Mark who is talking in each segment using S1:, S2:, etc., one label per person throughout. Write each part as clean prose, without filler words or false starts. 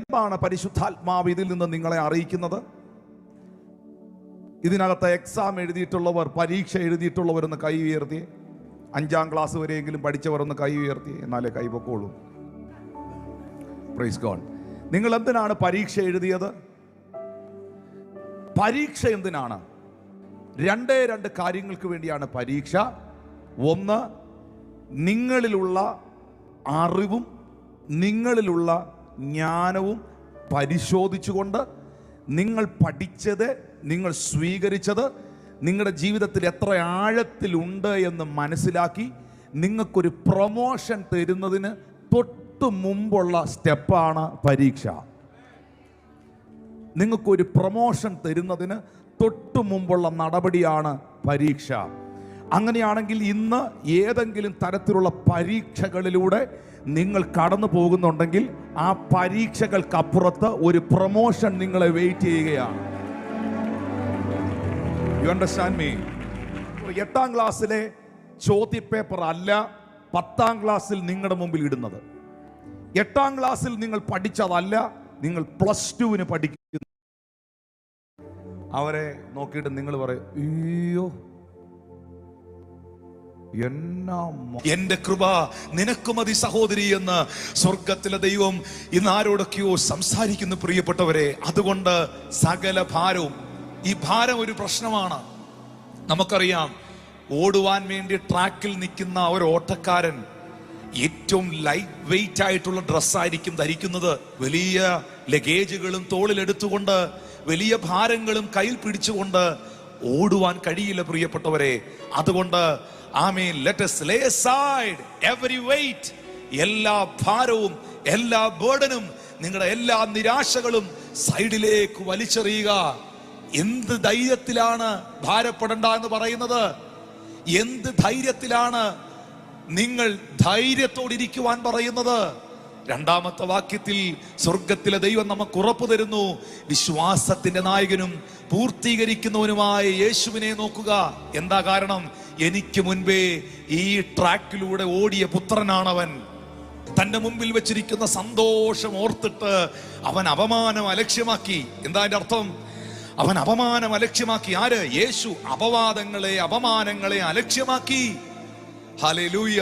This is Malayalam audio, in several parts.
S1: എന്താണ് പരിശുദ്ധാത്മാവ് ഇതിൽ നിന്ന് നിങ്ങളെ അറിയിക്കുന്നത്? ഇതിനകത്ത് എക്സാം എഴുതിയിട്ടുള്ളവർ, പരീക്ഷ എഴുതിയിട്ടുള്ളവരൊന്ന് കൈ ഉയർത്തി. 5ാം ക്ലാസ് വരെയെങ്കിലും പഠിച്ചവർ ഒന്ന് കൈ ഉയർത്തി, എന്നാലേ കൈ പൊക്കോളൂ. Praise God. നിങ്ങൾ എന്തിനാണ് പരീക്ഷ എഴുതിയത്? പരീക്ഷ എന്തിനാണ്? 2 കാര്യങ്ങൾക്ക് വേണ്ടിയാണ് പരീക്ഷ. ഒന്ന്, നിങ്ങളിലുള്ള അറിവും നിങ്ങളിലുള്ള ജ്ഞാനവും പരിശോധിച്ചുകൊണ്ട് നിങ്ങൾ പഠിച്ചത്, നിങ്ങൾ സ്വീകരിച്ചത് നിങ്ങളുടെ ജീവിതത്തിൽ എത്ര ആഴത്തിലുണ്ട് എന്ന് മനസ്സിലാക്കി നിങ്ങൾക്കൊരു പ്രൊമോഷൻ തരുന്നതിന് തൊട്ട് മുമ്പുള്ള സ്റ്റെപ്പാണ് പരീക്ഷ. നിങ്ങൾക്കൊരു പ്രൊമോഷൻ തരുന്നതിന് തൊട്ട് മുമ്പുള്ള നടപടിയാണ് പരീക്ഷ. അങ്ങനെയാണെങ്കിൽ ഇന്ന് ഏതെങ്കിലും തരത്തിലുള്ള പരീക്ഷകളിലൂടെ നിങ്ങൾ കടന്നു പോകുന്നുണ്ടെങ്കിൽ ആ പരീക്ഷകൾക്കപ്പുറത്ത് ഒരു പ്രൊമോഷൻ നിങ്ങളെ വെയിറ്റ് ചെയ്യുകയാണ്. You understand me? 8ാം ക്ലാസ്സിലെ ചോദ്യപേപ്പർ അല്ല 10ാം ക്ലാസ്സിൽ നിങ്ങളുടെ മുമ്പിൽ ഇടുന്നത്. 8ാം ക്ലാസ്സിൽ നിങ്ങൾ പഠിച്ചതല്ല നിങ്ങൾ +2 പഠിക്കുന്നു. അവരെ നോക്കിയിട്ട് നിങ്ങൾ പറയും, അയ്യോ എന്റെ കൃപ നിനക്ക് മതി സഹോദരി എന്ന് സ്വർഗത്തിലെ ദൈവം ഇന്ന് ആരോടൊക്കെയോ സംസാരിക്കുന്നു പ്രിയപ്പെട്ടവരെ. അതുകൊണ്ട് സകല ഭാരവും, ഈ ഭാരം ഒരു പ്രശ്നമാണ്. നമുക്കറിയാം, ഓടുവാൻ വേണ്ടി ട്രാക്കിൽ നിൽക്കുന്ന ഒരു ഓട്ടക്കാരൻ ഏറ്റവും ലൈറ്റ് വെയിറ്റ് ആയിട്ടുള്ള ഡ്രസ്സായിരിക്കും ധരിക്കുന്നത്. വലിയ ലഗേജുകളും തോളിലെടുത്തുകൊണ്ട് വലിയ ഭാരങ്ങളും കയ്യിൽ പിടിച്ചുകൊണ്ട് ഓടുവാൻ കഴിയില്ല പ്രിയപ്പെട്ടവരെ. അതുകൊണ്ട് ആമേൻ, let us lay aside every weight, എല്ലാ ഭാരവും എല്ലാ ബർഡനും നിങ്ങളുടെ എല്ലാ നിരാശകളും സൈഡിലേക്ക് വലിച്ചെറിയുക. എന്ത് ധൈര്യത്തിലാണ് ഭാരപ്പെടണ്ട എന്ന് പറയുന്നത്? എന്ത് ധൈര്യത്തിലാണ് നിങ്ങൾ ധൈര്യത്തോടിരിക്കുവാൻ പറയുന്നത്? 2ാമത്തെ വാക്യത്തിൽ സ്വർഗത്തിലെ ദൈവം നമുക്ക് ഉറപ്പു തരുന്നു, വിശ്വാസത്തിന്റെ നായകനും പൂർത്തീകരിക്കുന്നവനുമായ യേശുവിനെ നോക്കുക. എന്താ കാരണം? എനിക്ക് മുൻപേ ഈ ട്രാക്കിലൂടെ ഓടിയ പുത്രനാണവൻ. തന്റെ മുമ്പിൽ വെച്ചിരിക്കുന്ന സന്തോഷം ഓർത്തിട്ട് അവൻ അപമാനം അലക്ഷ്യമാക്കി. എന്താ അതിന്റെ അർത്ഥം? അവൻ അപമാനം അലക്ഷ്യമാക്കി. ആര്? യേശു അപമാനങ്ങളെ അലക്ഷ്യമാക്കി. ഹല്ലേലൂയ.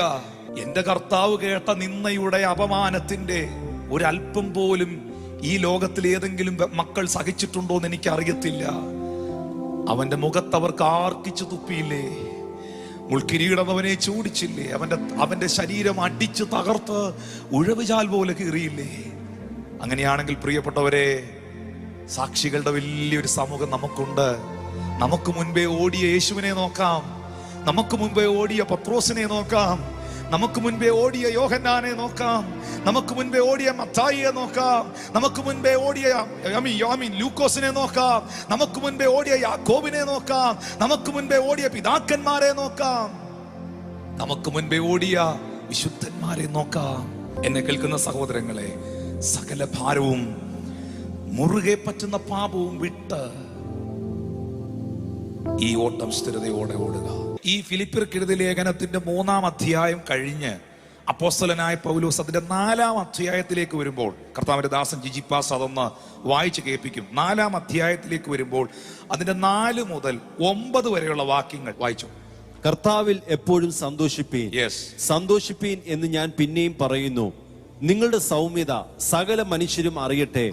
S1: എന്റെ കർത്താവ് കേട്ട നിന്നയുടെ അപമാനത്തിന്റെ ഒരല്പം പോലും ഈ ലോകത്തിൽ ഏതെങ്കിലും മക്കൾ സഹിച്ചിട്ടുണ്ടോ എന്ന് എനിക്ക് അറിയത്തില്ല. അവന്റെ മുഖത്ത് അവർക്ക് ആർക്കിച്ചു തുപ്പിയില്ലേ? മുൾക്കിരീടം അവനെ ചൂടിച്ചില്ലേ? അവന്റെ ശരീരം അടിച്ചു തകർത്ത് ഉഴവുചാൽ പോലെ കീറിയില്ലേ? അങ്ങനെയാണെങ്കിൽ പ്രിയപ്പെട്ടവരെ, സാക്ഷികളുടെ വലിയൊരു സമൂഹം നമുക്കുണ്ട്. നമുക്ക് മുൻപേ ഓടിയ യേശുവിനെ നോക്കാം, നമുക്ക് മുൻപേ ഓടിയ പത്രോസിനെ നോക്കാം, നമുക്ക് മുൻപേ ഓടിയ യോഹന്നാനെ നോക്കാം, നമുക്ക് മുൻപേ ഓടിയ മത്തായിയെ നോക്കാം, നമുക്ക് മുൻപേ ഓടിയ ലൂക്കോസിനെ നോക്കാം, നമുക്ക് മുൻപേ ഓടിയ യാക്കോബിനെ നോക്കാം, നമുക്ക് മുൻപേ ഓടിയ പിതാക്കന്മാരെ നോക്കാം, നമുക്ക് മുൻപേ ഓടിയ വിശുദ്ധന്മാരെ നോക്കാം. എന്നെ കേൾക്കുന്ന സഹോദരങ്ങളെ, സകല ഭാരവും മുറുകെ പറ്റുന്ന പാപവും വിട്ട് ഈ ഓട്ടം സ്ഥിരതയോടെ ഓടുക. ഈ ഫിലിപ്പിയർക്ക് എഴുതിയ ലേഖനത്തിന്റെ 3ാം അധ്യായം കഴിഞ്ഞ് അപ്പോസ്തലനായ പൗലോസ് അതിന്റെ 4ാം അധ്യായത്തിലേക്ക് വരുമ്പോൾ, കർത്താവിന്റെ ദാസൻ ജിജി പാസ് അതൊന്ന് വായിച്ച് കേൾപ്പിക്കും. 4ാം അധ്യായത്തിലേക്ക് വരുമ്പോൾ അതിന്റെ 4 മുതൽ 9 വരെയുള്ള വാക്യങ്ങൾ വായിച്ചു.
S2: കർത്താവിൽ എപ്പോഴും സന്തോഷിപ്പീൻ, സന്തോഷിപ്പീൻ എന്ന് ഞാൻ പിന്നെയും പറയുന്നു. നിങ്ങളുടെ സൗമ്യത സകല മനുഷ്യരും അറിയട്ടെ.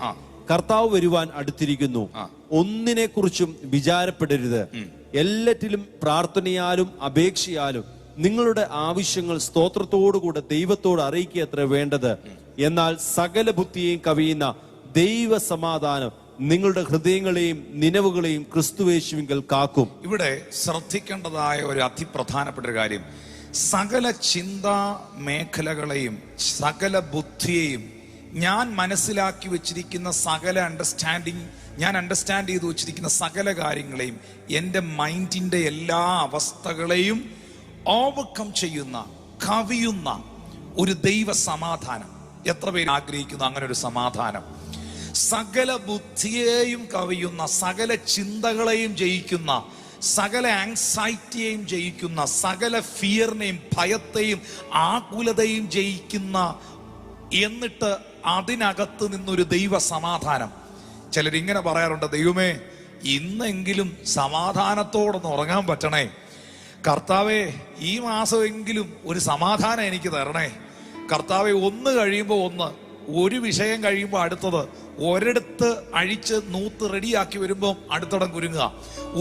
S2: കർത്താവ് വരുവാൻ അടുത്തിരിക്കുന്നു. ഒന്നിനെ കുറിച്ചും വിചാരപ്പെടരുത്. എല്ലാറ്റിലും പ്രാർത്ഥനയാലും അപേക്ഷയാലും നിങ്ങളുടെ ആവശ്യങ്ങൾ സ്തോത്രത്തോടുകൂടെ ദൈവത്തോട് അറിയിക്കത്ര വേണ്ടത്. എന്നാൽ സകല ബുദ്ധിയെയും കവിയുന്ന ദൈവ സമാധാനം നിങ്ങളുടെ ഹൃദയങ്ങളെയും നിനവുകളെയും ക്രിസ്തുയേശുവിങ്കൽ കാക്കും.
S1: ഇവിടെ ശ്രദ്ധിക്കേണ്ടതായ ഒരു അതിപ്രധാനപ്പെട്ട ഒരു കാര്യം, സകല ചിന്താ മേഖലകളെയും സകല ബുദ്ധിയെയും ഞാൻ മനസ്സിലാക്കി വെച്ചിരിക്കുന്ന സകല ഞാൻ അണ്ടർസ്റ്റാൻഡ് ചെയ്ത് വെച്ചിരിക്കുന്ന സകല കാര്യങ്ങളെയും, എൻ്റെ മൈൻഡിന്റെ എല്ലാ അവസ്ഥകളെയും ഓവർകം ചെയ്യുന്ന, കവിയുന്ന ഒരു ദൈവ സമാധാനം. എത്ര പേര് ആഗ്രഹിക്കുന്നു അങ്ങനെ ഒരു സമാധാനം? സകല ബുദ്ധിയെയും കവിയുന്ന, സകല ചിന്തകളെയും ജയിക്കുന്ന, സകല ആങ്സൈറ്റിയെയും ജയിക്കുന്ന, സകല ഫിയറിനെയും ഭയത്തെയും ആകുലതയും ജയിക്കുന്ന, എന്നിട്ട് അതിനകത്ത് നിന്നൊരു ദൈവ സമാധാനം. ചിലരിങ്ങനെ പറയാറുണ്ട്, ദൈവമേ ഇന്നെങ്കിലും സമാധാനത്തോടൊന്ന് ഉറങ്ങാൻ പറ്റണേ, കർത്താവേ ഈ മാസമെങ്കിലും ഒരു സമാധാനം എനിക്ക് തരണേ, കർത്താവെ ഒന്ന് കഴിയുമ്പോൾ ഒന്ന്, ഒരു വിഷയം കഴിയുമ്പോൾ അടുത്തത്, ഒരിടത്ത് അഴിച്ച് നൂത്ത് റെഡിയാക്കി വരുമ്പോൾ അടുത്തടം കുരുങ്ങുക,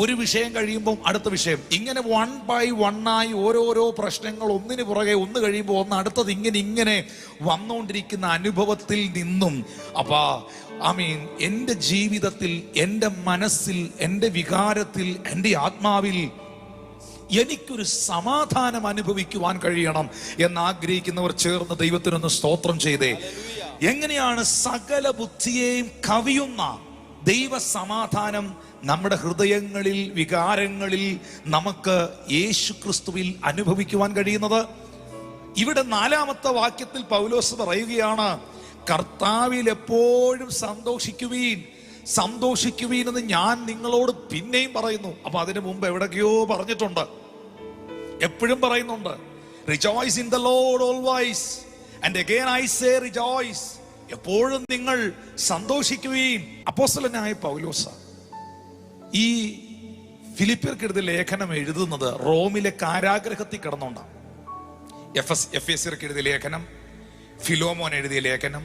S1: ഒരു വിഷയം കഴിയുമ്പോൾ അടുത്ത വിഷയം, ഇങ്ങനെ 1 by 1 ഓരോരോ പ്രശ്നങ്ങൾ ഒന്നിന് പുറകെ ഒന്ന് കഴിയുമ്പോൾ ഒന്ന് അടുത്തത്, ഇങ്ങനെ വന്നുകൊണ്ടിരിക്കുന്ന അനുഭവത്തിൽ നിന്നും എൻ്റെ ജീവിതത്തിൽ, എൻ്റെ മനസ്സിൽ, എൻ്റെ വികാരത്തിൽ, എൻ്റെ ആത്മാവിൽ എനിക്കൊരു സമാധാനം അനുഭവിക്കുവാൻ കഴിയണം എന്നാഗ്രഹിക്കുന്നവർ ചേർന്ന് ദൈവത്തിനൊന്ന് സ്തോത്രം ചെയ്തേ. എങ്ങനെയാണ് സകല ബുദ്ധിയെയും കവിയുന്ന ദൈവ സമാധാനം നമ്മുടെ ഹൃദയങ്ങളിൽ, വികാരങ്ങളിൽ നമുക്ക് യേശു ക്രിസ്തുവിൽ അനുഭവിക്കുവാൻ കഴിയുന്നത്? ഇവിടെ 4-ാമത്തെ വാക്യത്തിൽ പൗലോസ് പറയുകയാണ്, കർത്താവിൽ എപ്പോഴും സന്തോഷിക്കുവീൻ, സന്തോഷിക്കുവീൻ എന്ന് ഞാൻ നിങ്ങളോട് പിന്നെയും പറയുന്നു. അപ്പൊ അതിനു മുമ്പ് എവിടൊക്കെയോ പറഞ്ഞിട്ടുണ്ട്, എപ്പോഴും പറയുന്നുണ്ട്, rejoice in the Lord always and again I say rejoice. എപ്പോഴും നിങ്ങൾ സന്തോഷിക്കുവീൻ. അപ്പോസ്തലനായ പൗലോസ് ഈ ഫിലിപ്പിയർക്കെഴുതിയ ലേഖനം എഴുതുന്നത് റോമിലെ കാരാഗ്രഹത്തിൽ കിടന്നുകൊണ്ടാണ്. എഫേസ്യർക്ക് എഴുതിയ ലേഖനം, ഫിലോമോൻ എഴുതിയ ലേഖനം,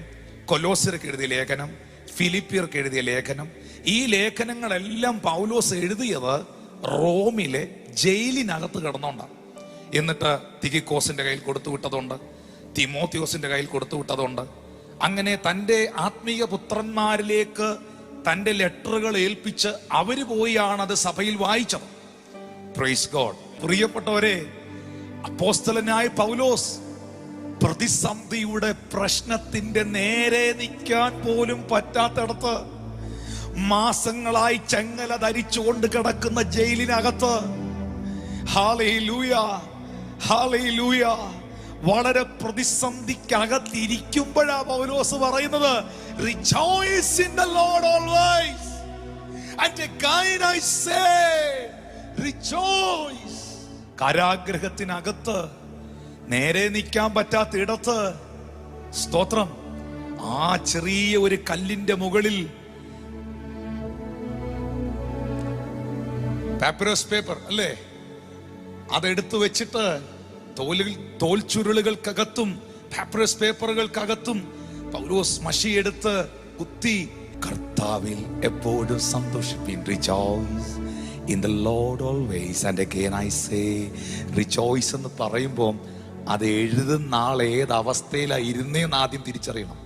S1: കൊലോസ്യർക്ക് എഴുതിയ ലേഖനം, ഫിലിപ്പിയർക്ക് എഴുതിയ ലേഖനം, ഈ ലേഖനങ്ങളെല്ലാം പൗലോസ് എഴുതിയത് റോമിലെ ജയിലിനകത്ത് കിടന്നുകൊണ്ടാണ്. എന്നിട്ട് തികിക്കോസിന്റെ കയ്യിൽ കൊടുത്തു വിട്ടതുണ്ട്, തിമോത്തിയോസിന്റെ കയ്യിൽ കൊടുത്തു വിട്ടതുണ്ട്. അങ്ങനെ തൻ്റെ ആത്മീയ പുത്രന്മാരിലേക്ക് തൻ്റെ ലെറ്ററുകൾ ഏൽപ്പിച്ച് അവര് പോയാണ് അത് സഭയിൽ വായിച്ചത്. Praise God. പ്രിയപ്പെട്ടവരെ, അപ്പോസ്തലനായ പൗലോസ് പ്രതിസന്ധിയുടെ പ്രശ്നത്തിന്റെ നേരെ നിൽക്കാൻ പോലും പറ്റാത്തടത്ത്, മാസങ്ങളായി ചങ്ങല ധരിച്ചുകൊണ്ട് കിടക്കുന്ന ജയിലിനകത്ത്, ഹല്ലേലൂയ ഹല്ലേലൂയ, വളരെ പ്രതിസന്ധിക്കകത്തിരിക്കുമ്പോഴാ പൗലോസ് പറയുന്നത്, rejoice in the Lord always and again I say rejoice. കാരാഗ്രഹത്തിനകത്ത് നേരെ നിൽക്കാൻ പറ്റാത്ത ഇടത്ത്, സ്തോത്രം, ആ ചെറിയ ഒരു കല്ലിന്റെ മുകളിൽ പാപ്പിറസ് പേപ്പർ അല്ലേ, അതെടുത്തു വെച്ചിട്ട് തോൽ ചുരുളുകൾക്കകത്തും പാപ്പിറസ് പേപ്പറുകൾക്കകത്തും പൗലോസ് മഷിയെടുത്ത് കുത്തി, കർത്താവിൽ എപ്പോഴും സന്തോഷിപ്പിൻ, rejoice in the Lord always and again I say rejoice എന്ന് പറയുമ്പോൾ അത് എഴുതുന്ന ആൾ ഏത് അവസ്ഥയിലാണ് ഇരുന്നേന്ന് ആദ്യം തിരിച്ചറിയണം.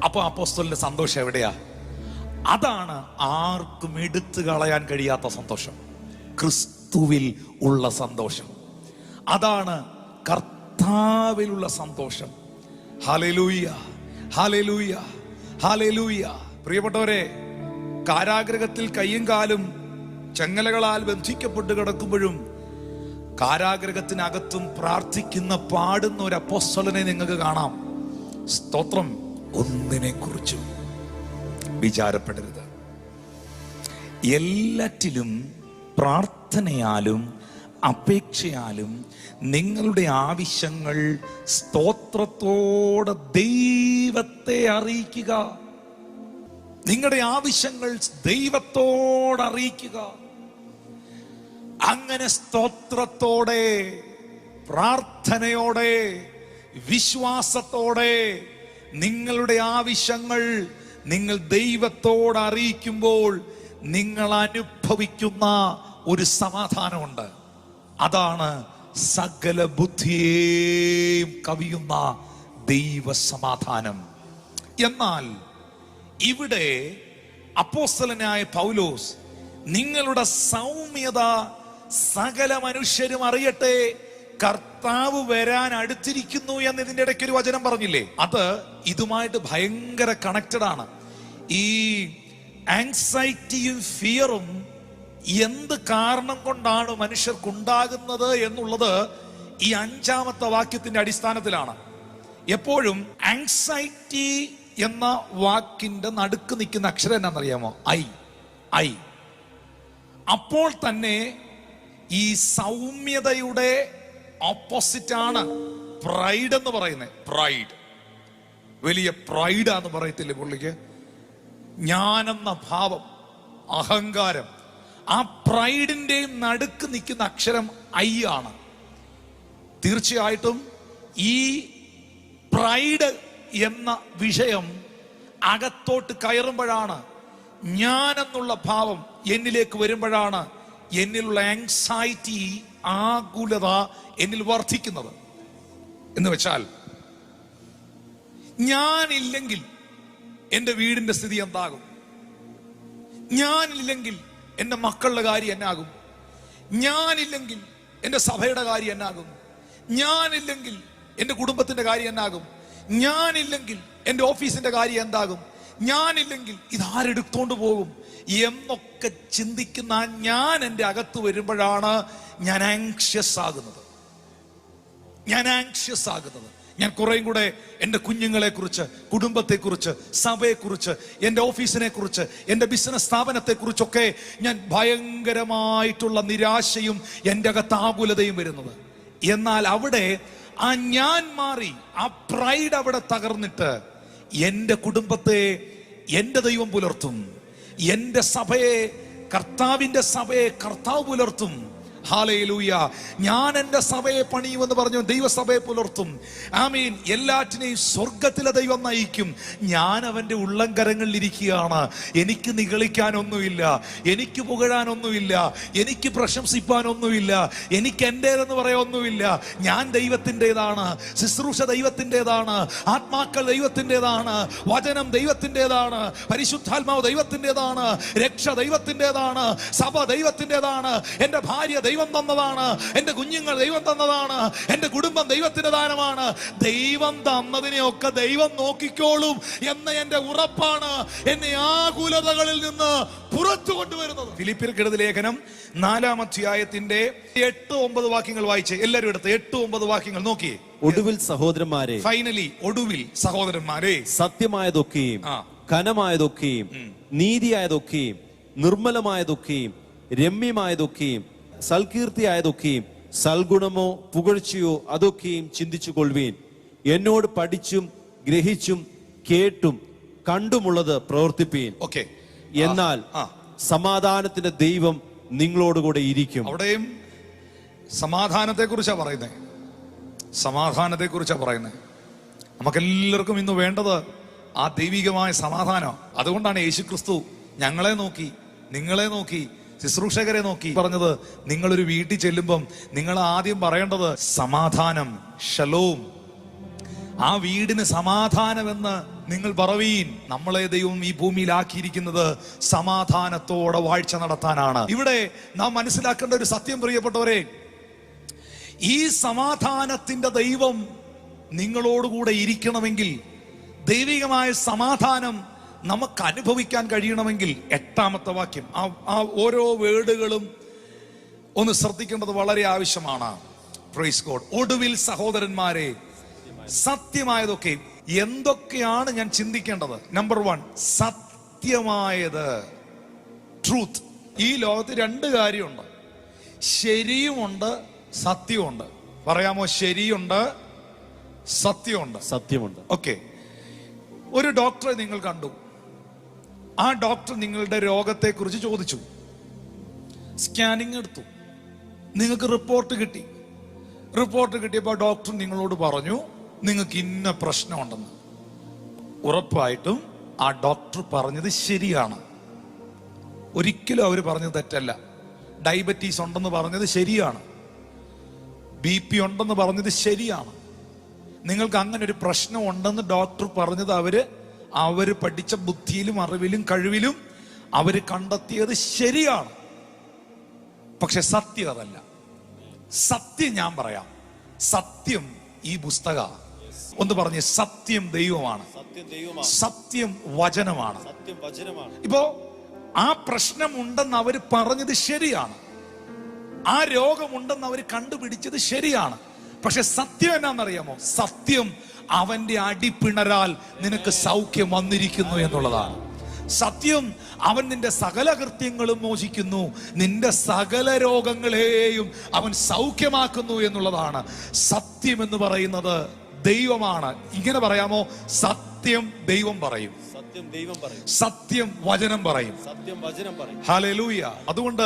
S1: അപ്പൊ അപ്പോസ്തലന്റെ സന്തോഷം എവിടെയാ? അതാണ് ആർക്കും എടുത്തു കളയാൻ കഴിയാത്ത സന്തോഷം, ക്രിസ്തുവിൽ ഉള്ള സന്തോഷം. അതാണ് കർത്താവിലുള്ള സന്തോഷം. Hallelujah hallelujah hallelujah. പ്രിയപ്പെട്ടവരെ, കാരാഗ്രഹത്തിൽ കയ്യും കാലും ചങ്ങലകളാൽ ബന്ധിക്കപ്പെട്ട് കിടക്കുമ്പോഴും കാരാഗ്രഹത്തിനകത്തും പ്രാർത്ഥിക്കുന്ന, പാടുന്ന ഒരു അപ്പോസ്തലനെ നിങ്ങൾക്ക് കാണാം. സ്തോത്രം. ഒന്നിനെ കുറിച്ചും വിചാരപ്പെടരുത്, എല്ലാറ്റിലും പ്രാർത്ഥനയാലും അപേക്ഷയാലും നിങ്ങളുടെ ആവശ്യങ്ങൾ സ്തോത്രത്തോടെ ദൈവത്തെ അറിയിക്കുക. നിങ്ങളുടെ ആവശ്യങ്ങൾ ദൈവത്തോട് അറിയിക്കുക. അങ്ങനെ സ്തോത്രത്തോടെ, പ്രാർത്ഥനയോടെ, വിശ്വാസത്തോടെ നിങ്ങളുടെ ആവശ്യങ്ങൾ നിങ്ങൾ ദൈവത്തോട് അറിയിക്കുമ്പോൾ നിങ്ങൾ അനുഭവിക്കുന്ന ഒരു സമാധാനമുണ്ട്. അതാണ് സകല ബുദ്ധിയെയും കവിയുന്ന ദൈവ സമാധാനം. എന്നാൽ ഇവിടെ അപ്പോസ്തലനായ പൗലോസ് നിങ്ങളുടെ സൗമ്യത സകല മനുഷ്യരും അറിയട്ടെ, കർത്താവ് വരാൻ അടുത്തിരിക്കുന്നു എന്ന് ഇതിന്റെ ഇടയ്ക്ക് ഒരു വചനം പറഞ്ഞില്ലേ? അത് ഇതുമായിട്ട് ഭയങ്കര കണക്റ്റഡ് ആണ്. ഈ ആങ്സൈറ്റിയും ഫിയറും എന്ത് കാരണം കൊണ്ടാണ് മനുഷ്യർക്കുണ്ടാകുന്നത് എന്നുള്ളത് ഈ 5-ാമത്തെ വാക്യത്തിന്റെ അടിസ്ഥാനത്തിലാണ്. എപ്പോഴും ആങ്സൈറ്റി എന്ന വാക്കിന്റെ നടുക്ക് നിൽക്കുന്ന അക്ഷരം എന്നാണെന്നറിയാമോ? ഐ. അപ്പോൾ തന്നെ ഈ സൗമ്യതയുടെ ഓപ്പോസിറ്റ് ആണ് പ്രൈഡ് എന്ന് പറയുന്നത്. വലിയ പ്രൈഡാന്ന് പറയത്തില്ലേ പുള്ളിക്ക്? ഞാനെന്ന ഭാവം, അഹങ്കാരം. ആ പ്രൈഡിന്റെയും നടുക്ക് നിൽക്കുന്ന അക്ഷരം ഐ ആണ്. തീർച്ചയായിട്ടും ഈ പ്രൈഡ് എന്ന വിഷയം അകത്തോട്ട് കയറുമ്പോഴാണ്, ഞാനെന്നുള്ള ഭാവം എന്നിലേക്ക് വരുമ്പോഴാണ് എന്നിലുള്ള ആങ്സൈറ്റി, ആകുലത എന്നിൽ വർദ്ധിക്കുന്നത്. എന്ന് വെച്ചാൽ, ഞാനില്ലെങ്കിൽ എൻ്റെ വീടിന്റെ സ്ഥിതി എന്താകും? ഞാനില്ലെങ്കിൽ എൻ്റെ മക്കളുടെ കാര്യം എന്നാകും? ഞാനില്ലെങ്കിൽ എൻ്റെ സഭയുടെ കാര്യം എന്നാകും? ഞാനില്ലെങ്കിൽ എൻ്റെ കുടുംബത്തിന്റെ കാര്യം എന്നാകും? ഞാനില്ലെങ്കിൽ എൻ്റെ ഓഫീസിന്റെ കാര്യം എന്താകും? ഞാനില്ലെങ്കിൽ ഇതാരെടുത്തോണ്ട് പോകും എന്നൊക്കെ ചിന്തിക്കുന്ന ഞാൻ എൻ്റെ അകത്ത് വരുമ്പോഴാണ് ഞാൻ ആങ്ഷ്യസ് ആകുന്നത്. ഞാൻ കുറേയും കൂടെ എൻ്റെ കുഞ്ഞുങ്ങളെ കുറിച്ച്, കുടുംബത്തെക്കുറിച്ച്, സഭയെക്കുറിച്ച്, എൻ്റെ ഓഫീസിനെ കുറിച്ച്, എൻ്റെ ബിസിനസ് സ്ഥാപനത്തെ കുറിച്ചൊക്കെ ഞാൻ ഭയങ്കരമായിട്ടുള്ള നിരാശയും എൻ്റെ അകത്ത് ആകുലതയും വരുന്നത്. എന്നാൽ അവിടെ ആ ഞാൻ മാറി, ആ പ്രൈഡ് അവിടെ തകർന്നിട്ട് എൻ്റെ കുടുംബത്തെ എൻ്റെ ദൈവം പുലർത്തും, എൻ്റെ സഭയെ, കർത്താവിൻ്റെ സഭയെ കർത്താവ് പുലർത്തും. ഹല്ലേലൂയ. ഞാൻ എൻ്റെ സഭയെ പണിയുമെന്ന് പറഞ്ഞു ദൈവസഭയെ പുലർത്തും. ആമീൻ. എല്ലാറ്റിനെയും സ്വർഗത്തിലെ ദൈവം നയിക്കും. ഞാൻ അവൻ്റെ ഉള്ളംകരങ്ങളിൽ ഇരിക്കുകയാണ്. എനിക്ക് നിഗളിക്കാനൊന്നുമില്ല, എനിക്ക് പുകഴാനൊന്നുമില്ല, എനിക്ക് പ്രശംസിപ്പാനൊന്നുമില്ല, എനിക്ക് എൻ്റേതെന്ന് പറയാനൊന്നുമില്ല. ഞാൻ ദൈവത്തിൻ്റെതാണ്, ശുശ്രൂഷ ദൈവത്തിൻ്റെതാണ്, ആത്മാക്കൾ ദൈവത്തിൻ്റെതാണ്, വചനം ദൈവത്തിൻ്റെതാണ്, പരിശുദ്ധാത്മാവ് ദൈവത്തിൻ്റെതാണ്, രക്ഷ ദൈവത്തിൻ്റെതാണ്, സഭ ദൈവത്തിൻ്റെതാണ്, എൻ്റെ ഭാര്യ ദൈവം തന്നതാണ്, എൻ്റെ കുഞ്ഞുങ്ങൾ ദൈവം തന്നതാണ്, എൻ്റെ കുടുംബം ദൈവത്തിന്റെ ദാനമാണ്. ദൈവം തന്നതിനെയൊക്കെ ദൈവം നോക്കിക്കോളും എന്ന എൻ്റെ ഉറപ്പാണ് എന്നെ ആകുലതകളിൽ നിന്ന് പുറത്തു കൊണ്ടുവരുന്നത്. ഫിലിപ്പിയർക്കെഴുതിയ ലേഖനം 4-ാം അധ്യായത്തിന്റെ 8-9 വാക്യങ്ങൾ വായിച്ച് എല്ലാവരും എടുത്ത് 8-9 വാക്യങ്ങൾ നോക്കിയേ.
S2: ഒടുവിൽ സഹോദരന്മാരെ,
S1: ഫൈനലി ഒടുവിൽ സഹോദരന്മാരെ,
S2: സത്യമായതൊക്കെയും ഘനമായതൊക്കെയും നീതിയായതൊക്കെയും നിർമ്മലമായതൊക്കെയും രമ്യമായതൊക്കെയും സൽകീർത്തിയായതൊക്കെയും സൽഗുണമോ പുകഴ്ചയോ അതൊക്കെയും ചിന്തിച്ചു കൊള്ളുവീൻ. എന്നോട് പഠിച്ചും ഗ്രഹിച്ചും കേട്ടും കണ്ടുമുള്ളത് പ്രവർത്തിപ്പീൻ.
S1: ഓക്കെ.
S2: എന്നാൽ സമാധാനത്തിന്റെ ദൈവം നിങ്ങളോടുകൂടെ ഇരിക്കും.
S1: അവിടെയും സമാധാനത്തെ കുറിച്ചാ പറയുന്നത്. സമാധാനത്തെ കുറിച്ചാ പറയുന്നത്. നമുക്കെല്ലാവർക്കും ഇന്ന് വേണ്ടത് ആ ദൈവികമായ സമാധാനം. അതുകൊണ്ടാണ് യേശുക്രിസ്തു ഞങ്ങളെ നോക്കി, നിങ്ങളെ നോക്കി, ശുശ്രൂഷകരെ നോക്കി പറഞ്ഞത്, നിങ്ങളൊരു വീട്ടിൽ ചെല്ലുമ്പം നിങ്ങൾ ആദ്യം പറയേണ്ടത് സമാധാനം, ഷലോം. ആ വീടിന് സമാധാനമെന്ന് നിങ്ങൾ പറവീൻ. നമ്മളെ ദൈവം ഈ ഭൂമിയിലാക്കിയിരിക്കുന്നത് സമാധാനത്തോടെ വാഴ്ച നടത്താനാണ്. ഇവിടെ നാം മനസ്സിലാക്കേണ്ട ഒരു സത്യം, പ്രിയപ്പെട്ടവരെ, ഈ സമാധാനത്തിന്റെ ദൈവം നിങ്ങളോടുകൂടെ ഇരിക്കണമെങ്കിൽ, ദൈവികമായ സമാധാനം നമുക്ക് അനുഭവിക്കാൻ കഴിയണമെങ്കിൽ, 8-ാമത്തെ വാക്യം, ആ ഓരോ വേർഡുകളും ഒന്ന് ശ്രദ്ധിക്കേണ്ടത് വളരെ ആവശ്യമാണ്. Praise God. ഒടുവിൽ സഹോദരന്മാരെ, സത്യമായതൊക്കെ. എന്തൊക്കെയാണ് ഞാൻ ചിന്തിക്കേണ്ടത്? നമ്പർ 1, സത്യമായത്, ട്രൂത്ത്. ഈ ലോകത്ത് 2 കാര്യമുണ്ട്, ശരിയുമുണ്ട്, സത്യമുണ്ട്. പറയാമോ? ശരിയുണ്ട്, സത്യമുണ്ട്. ഓക്കെ. ഒരു ഡോക്ടറെ നിങ്ങൾ കണ്ടു. ആ ഡോക്ടർ നിങ്ങളുടെ രോഗത്തെക്കുറിച്ച് ചോദിച്ചു, സ്കാനിങ് എടുത്തു, നിങ്ങൾക്ക് റിപ്പോർട്ട് കിട്ടി. റിപ്പോർട്ട് കിട്ടിയപ്പോൾ ഡോക്ടർ നിങ്ങളോട് പറഞ്ഞു നിങ്ങൾക്ക് ഇന്ന പ്രശ്നമുണ്ടെന്ന്. ഉറപ്പായിട്ടും ആ ഡോക്ടർ പറഞ്ഞത് ശരിയാണ്. ഒരിക്കലും അവർ പറഞ്ഞത് തെറ്റല്ല. ഡയബറ്റീസ് ഉണ്ടെന്ന് പറഞ്ഞത് ശരിയാണ്, BP ഉണ്ടെന്ന് പറഞ്ഞത് ശരിയാണ്. നിങ്ങൾക്ക് അങ്ങനെ ഒരു പ്രശ്നം ഉണ്ടെന്ന് ഡോക്ടർ പറഞ്ഞത് അവര് പഠിച്ച ബുദ്ധിയിലും അറിവിലും കഴിവിലും അവര് കണ്ടെത്തിയത് ശരിയാണ്. പക്ഷെ സത്യം അതല്ല. സത്യം ഞാൻ പറയാം, സത്യം ഈ പുസ്തക. ഒന്ന് പറഞ്ഞ്, സത്യം ദൈവമാണ്, സത്യം വചനമാണ്. ഇപ്പോ ആ പ്രശ്നമുണ്ടെന്ന് അവര് പറഞ്ഞത് ശരിയാണ്, ആ രോഗമുണ്ടെന്ന് അവര് കണ്ടുപിടിച്ചത് ശരിയാണ്. പക്ഷെ സത്യം എന്നാന്നറിയാമോ? സത്യം അവന്റെ അടിപ്പിണരാൽ നിനക്ക് സൗഖ്യം വന്നിരിക്കുന്നു എന്നുള്ളതാണ്. സത്യം അവൻ നിന്റെ സകല കൃത്യങ്ങളും മോചിക്കുന്നു, നിന്റെ സകല രോഗങ്ങളെയും അവൻ സൗഖ്യമാക്കുന്നു എന്നുള്ളതാണ്. സത്യം എന്ന് പറയുന്നത് ദൈവമാണ്. ഇങ്ങനെ പറയാമോ? സത്യം സത്യം ദൈവം പറയും,
S2: സത്യം ദൈവം പറയും,
S1: സത്യം വചനം പറയും.
S2: സത്യം വചനം പറയും.
S1: ഹല്ലേലൂയ. അതുകൊണ്ട്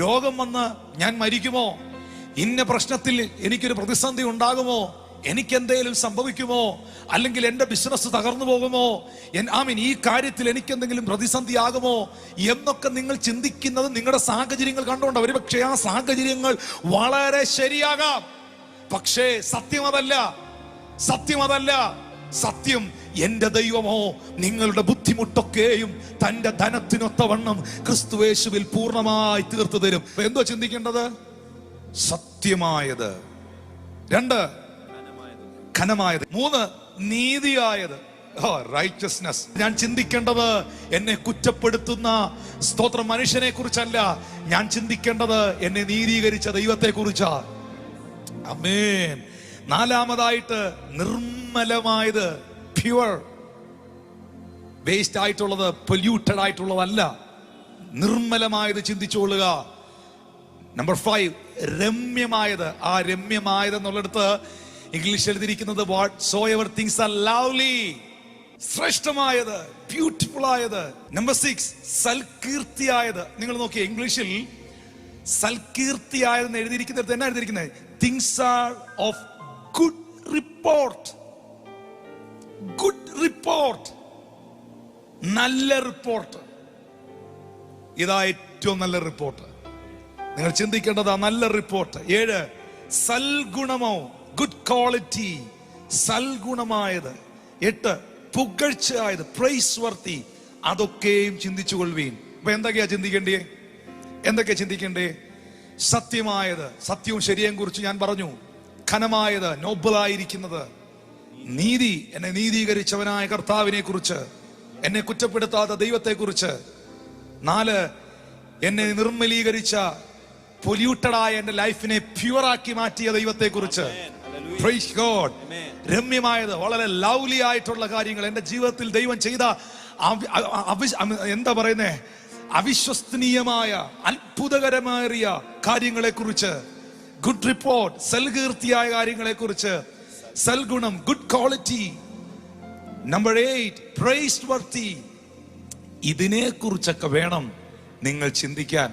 S1: രോഗം വന്ന് ഞാൻ മരിക്കുമോ, ഇന്ന പ്രശ്നത്തിൽ എനിക്കൊരു പ്രതിസന്ധി ഉണ്ടാകുമോ, എനിക്കെന്തെങ്കിലും സംഭവിക്കുമോ, അല്ലെങ്കിൽ എൻ്റെ ബിസിനസ് തകർന്നു പോകുമോ, ഈ കാര്യത്തിൽ എനിക്കെന്തെങ്കിലും പ്രതിസന്ധി ആകുമോ എന്നൊക്കെ നിങ്ങൾ ചിന്തിക്കുന്നത് നിങ്ങളുടെ സാഹചര്യങ്ങൾ കണ്ടുകൊണ്ട്. ഒരുപക്ഷെ ആ സാഹചര്യങ്ങൾ വളരെ ശരിയാകാം, പക്ഷേ സത്യം അതല്ല. സത്യം എന്റെ ദൈവമോ നിങ്ങളുടെ ബുദ്ധിമുട്ടൊക്കെയും തന്റെ ധനത്തിനൊത്തവണ്ണം ക്രിസ്തുയേശുവിൽ പൂർണ്ണമായി തീർത്തു തരും. എന്തോ ചിന്തിക്കേണ്ടത്? സത്യമായത്. 2, ഘനമായത്. 3, നീതിയായത്. റൈച്ചസ്നെസ്. ഞാൻ ചിന്തിക്കേണ്ടത് എന്നെ കുറ്റപ്പെടുത്തുന്ന സ്തോത്രം മനുഷ്യനെ കുറിച്ചല്ല, ഞാൻ ചിന്തിക്കേണ്ടത് എന്നെ നീതീകരിച്ച ദൈവത്തെ കുറിച്ചാ. ആമേൻ. 4-മതായിട്ട് നിർമ്മലമായത്. പ്യുവർ. വേസ്റ്റ് ആയിട്ടുള്ളത്, പൊല്യൂട്ടഡ് ആയിട്ടുള്ളതല്ല, നിർമ്മലമായത് ചിന്തിച്ചുകൊള്ളുക. നമ്പർ 5, രമ്യമായത്. ആ രമ്യമായത് എന്നുള്ളിടത്ത് ഇംഗ്ലീഷ് എഴുതിയിരിക്കുന്നത് whatsoever things are lovely, ശ്രേഷ്ഠമായത്, ബ്യൂട്ടിഫുൾ ആയത്. നമ്പർ 6, സൽകീർത്തിയായത്. നിങ്ങൾ നോക്കിയേ, ഇംഗ്ലീഷിൽ സൽകീർത്തിയായെന്ന് എഴുതിയിരിക്കുന്നത് എന്നാ എഴുതിയിരിക്കുന്നത്? Things are of good report. Good report, നല്ല റിപ്പോർട്ട്. ഇതാ ഏറ്റവും നല്ല റിപ്പോർട്ട്. നിങ്ങൾ ചിന്തിക്കേണ്ടത് ആ നല്ല റിപ്പോർട്ട്. 7, സൽഗുണമോ, ഗുഡ് ക്വാളിറ്റി, സൽഗുണമായത്. 8, പുകഴ്ചയായത്, പ്രൈസ് വർത്തി. അതൊക്കെയും ചിന്തിച്ചു കൊള്ളുവീൻ. അപ്പൊ എന്തൊക്കെയാ ചിന്തിക്കേണ്ടേ? സത്യമായത്, സത്യവും ശരിയെയും കുറിച്ച് ഞാൻ പറഞ്ഞു. ഘനമായത്, നോബിളായിരിക്കുന്നത്. നീതി, എന്നെ നീതീകരിച്ചവനായ കർത്താവിനെ കുറിച്ച്, എന്നെ കുറ്റപ്പെടുത്താത്ത ദൈവത്തെ കുറിച്ച്. 4, എന്നെ നിർമ്മലീകരിച്ച, പൊല്യൂട്ടഡായ എന്റെ ലൈഫിനെ പ്യുവറാക്കി മാറ്റിയ ദൈവത്തെ കുറിച്ച്. Praise God. രമ്യമായത്, വളരെ ലവ്ലി ആയിട്ടുള്ള കാര്യങ്ങൾ, എന്റെ ജീവിതത്തിൽ ദൈവം ചെയ്ത എന്താ പറയുന്നേ, അവിശ്വസനീയമായ അത്ഭുതകരമേറിയ കാര്യങ്ങളെ കുറിച്ച്. ഗുഡ് റിപ്പോർട്ട്, സൽകീർത്തിയായ കാര്യങ്ങളെ കുറിച്ച്. സൽഗുണം, ഗുഡ് ക്വാളിറ്റി. നമ്പർ 8, പ്രൈസ് വർത്തി. ഇതിനെ കുറിച്ചൊക്കെ വേണം നിങ്ങൾ ചിന്തിക്കാൻ.